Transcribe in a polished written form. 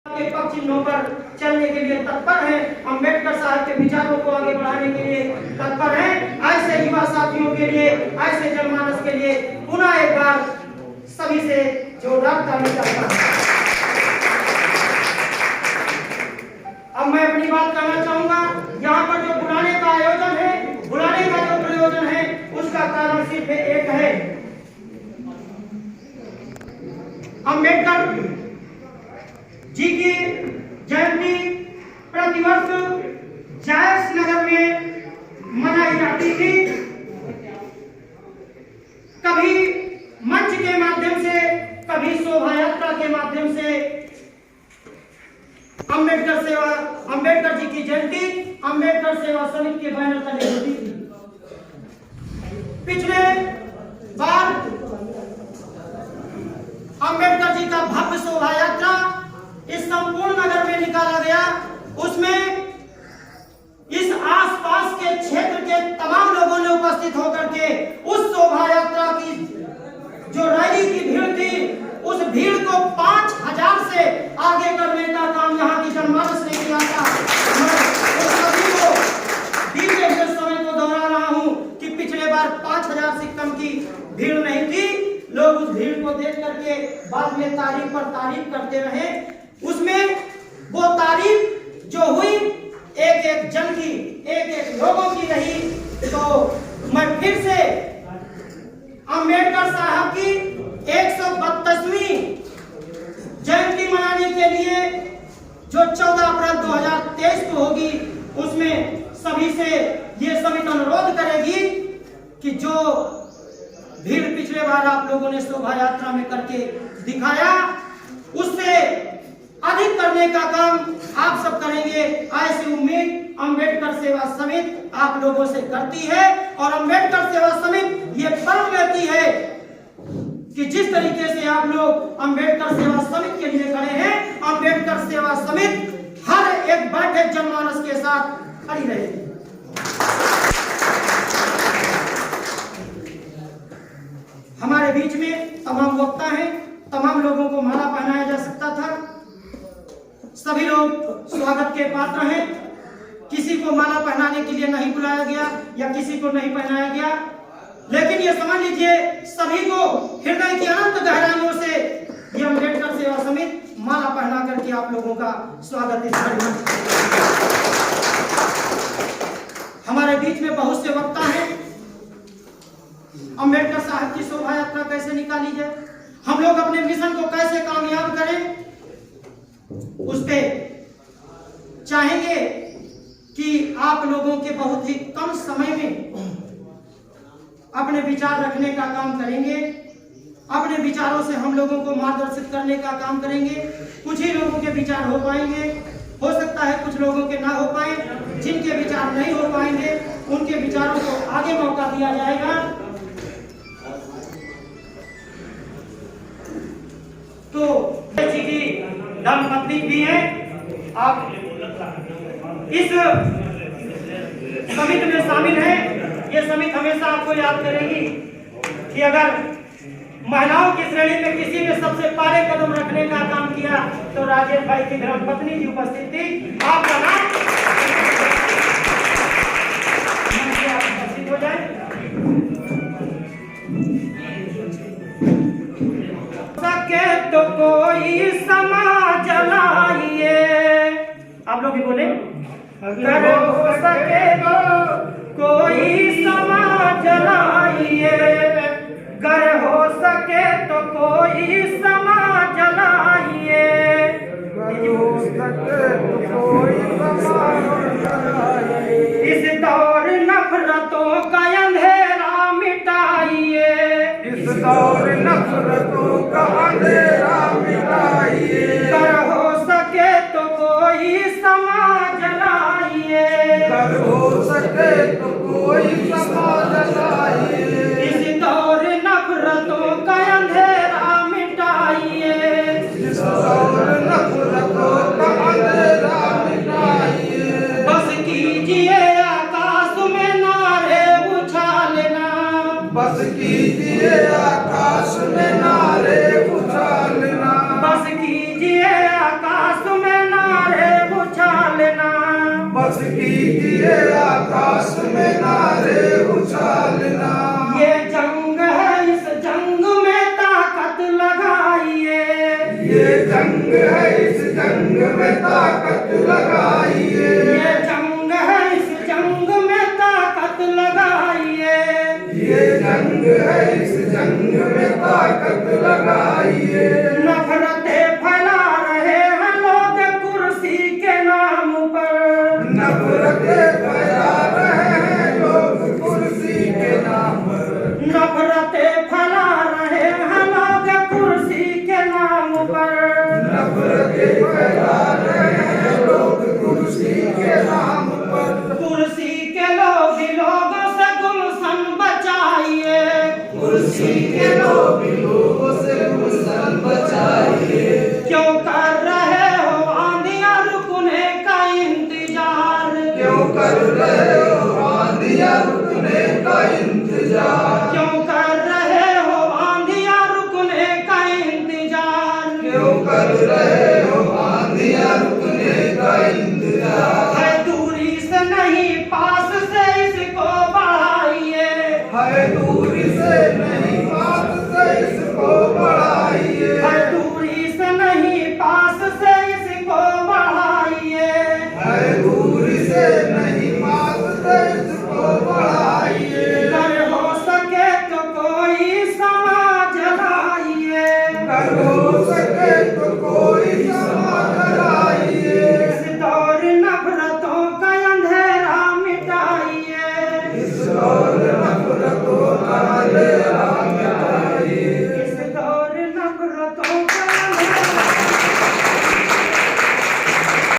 के पक्ष चिन्हों पर चलने के लिए तत्पर हैं। अम्बेडकर साहब के विचारों को आगे बढ़ाने के लिए तत्पर हैं। ऐसे युवा साथियों के लिए, ऐसे जनमानस के लिए पुनः एक बार सभी से जोरदार ताली चाहता हूं। अब मैं अपनी बात कहना चाहूंगा। यहाँ पर जो बुलाने का आयोजन है, बुलाने का जो प्रयोजन है, उसका कारण सिर्फ एक है। अम्बेडकर जी की जयंती प्रतिवर्ष जायस नगर में मनाई जाती थी। कभी मंच के माध्यम से, कभी शोभा यात्रा के माध्यम से अम्बेडकर जी की जयंती अम्बेडकर सेवा समिति के बैनर तले होती थी। पिछले बार अम्बेडकर जी का भव्य शोभा यात्रा इस संपूर्ण नगर में निकाला गया। उसमें इस आसपास के क्षेत्र के तमाम लोगों ने उपस्थित होकर के उस शोभा यात्रा की जो रैली की भीड़ थी, उस भीड़ को 5000 से आगे करने का काम यहाँ की जनमानस ने किया था। मैं सभी को बीते हुए समय को दोहरा रहा हूँ कि पिछले बार 5000 से कम की भीड़ नहीं थी। लोग उस भीड़ को देख करके बाद में तारीफ पर तारीफ करते रहे। उसमें वो तारीफ जो हुई एक एक जन की, एक एक लोगों की रही। तो मैं फिर से अम्बेडकर साहब की 132वीं जयंती मनाने के लिए जो 14 अप्रैल 2023 को होगी, उसमें सभी से ये समिति अनुरोध करेगी कि जो भीड़ पिछले बार आप लोगों ने शोभा यात्रा में करके दिखाया, उससे अधिक करने का काम आप सब करेंगे। ऐसी उम्मीद अम्बेडकर सेवा समिति आप लोगों से करती है। और अम्बेडकर सेवा समिति ये प्रण लेती है कि जिस तरीके से आप लोग अम्बेडकर सेवा समिति के लिए खड़े हैं, अम्बेडकर सेवा समिति हर एक बैठे जनमानस के साथ खड़ी रहेगी। हमारे बीच में तमाम वक्ता हैं, तमाम लोगों को माला पहनाया जा सकता था। सभी लोग स्वागत के पात्र हैं। किसी को माला पहनाने के लिए नहीं बुलाया गया या किसी को नहीं पहनाया गया, लेकिन ये समझ लीजिए सभी को हृदय की अनंत गहराइयों से ये अम्बेडकर सेवा समिति माला पहना करके आप लोगों का स्वागत इस घड़ी में। हमारे बीच में बहुत से वक्ता हैं। अम्बेडकर साहब की शोभा यात्रा कैसे निकाली जाए, हम लोग अपने मिशन को कैसे कामयाब करें, उस पे चाहेंगे कि आप लोगों के बहुत ही कम समय में अपने विचार रखने का काम करेंगे। अपने विचारों से हम लोगों को मार्गदर्शित करने का काम करेंगे। कुछ ही लोगों के विचार हो पाएंगे, हो सकता है कुछ लोगों के ना हो पाए। जिनके विचार नहीं हो पाएंगे उनके विचारों को आगे मौका दिया जाएगा। तो जी की धर्मपत्नी भी है। आप इस समिति में शामिल हैं। ये समिति हमेशा आपको याद करेगी कि अगर महिलाओं की श्रेणी में किसी ने सबसे पहले कदम रखने का काम किया तो राजेश भाई की धर्मपत्नी जी उपस्थित थी। आपका नाम आप उपस्थित हो जाए। सके तो कोई समाज लाइए, आप लोग भी बोले, अगर हो सके तो कोई समाज लाइए, अगर हो सके तो कोई समाज लाइए, इस दौर नफरतों का अंधेरा मिटाइए, इस दौर नफरतों का अंधेरा मिटाइए, अगर हो सके तो कोई समाज लाइए, अगर हो सके तो कोई समाज लाइए, इस दौर नफरतों का अंधेरा मिटाइए, इस दौर नफरतों का अंधेरा मिटाइए, बस कीजिए आकाश में नारे उछालना, बस कीजिए आकाश में नारे उछालना, बस कीजिए आकाश कीजिए आकाश में नारे उछालना। ये जंग है, इस जंग में ताकत लगाइए। ये जंग है, इस जंग में ताकत लगाइए। ये जंग है, इस जंग में ताकत लगाइए। ये जंग है, इस जंग में ताकत लगाइए। नफरत